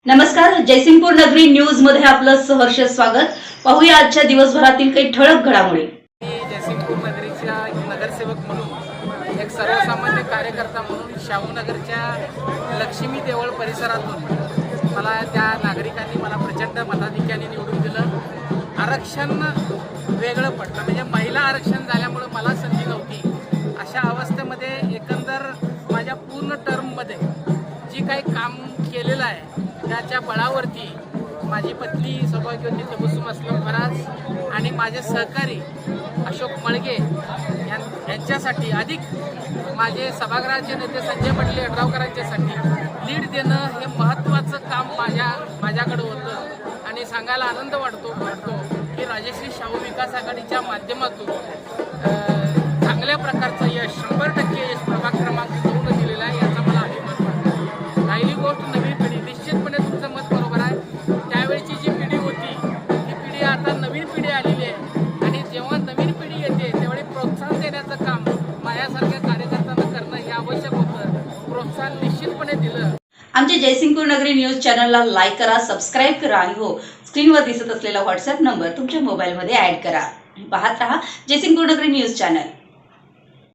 नमस्कार, जयसिंगपूर नगरी न्यूज मध्ये आपलं सहर्ष स्वागत। पाहूया आजच्या दिवसभरातील काही ठळक घडामोडी। जयसिंगपूर नगरीचा नगरसेवक म्हणून एक सर्वसामान्य कार्यकर्ता म्हणून शाहूनगरच्या लक्ष्मी देवळ परिसरातून मला त्या नागरिकांनी मला प्रचंड मताधिक्याने निवडून दिलं। आरक्षण वेगळं पडलं, म्हणजे महिला आरक्षण झाल्यामुळे मला संधी नव्हती। अशा अवस्थेमध्ये एकंदर माझ्या पूर्ण टर्ममध्ये जी काही काम केलेलं आहे त्याच्या बळावरती माझी पत्नी सौभाग्यवती तबस्सुम अस्लम फराज आणि माझे सहकारी अशोक मळगे यांच्यासाठी अधिक माझे सभागृहाचे नेते संजय पाटील अडरावकरांच्यासाठी लीड देणं हे महत्त्वाचं काम माझ्याकडे होतं। आणि सांगायला आनंद वाटतो की राजश्री शाहू विकास आघाडीच्या माध्यमातून चांगल्या प्रकारचं यश 100% यश प्रभाग क्रमांक 2 दिलेलं आहे, याचा मला अभिमान वाटतो। राहिली गोष्ट नवी पिढी, निश्चितपणे तुमचं मत बरोबर आहे। त्यावेळची जी पिढी होती ती पिढी आता नवीन पिढी आलेली आहे आणि जेव्हा नवीन पिढी येते त्यावेळी प्रोत्साहन देण्याचं काम माझ्यासारख्या कार्यकर्त्यांना करणं हे आवश्यक होतं। प्रोत्साहन निश्चितपणे दिलं। आमच्या जयसिंगपूर नगरी न्यूज चॅनलला लाईक करा, सबस्क्राइब करा आणि हो, स्क्रीनवर दिसत असलेला व्हॉट्सअप नंबर तुमच्या मोबाईलमध्ये ऍड करा। पाहत रहा जयसिंगपूर नगरी न्यूज चॅनल।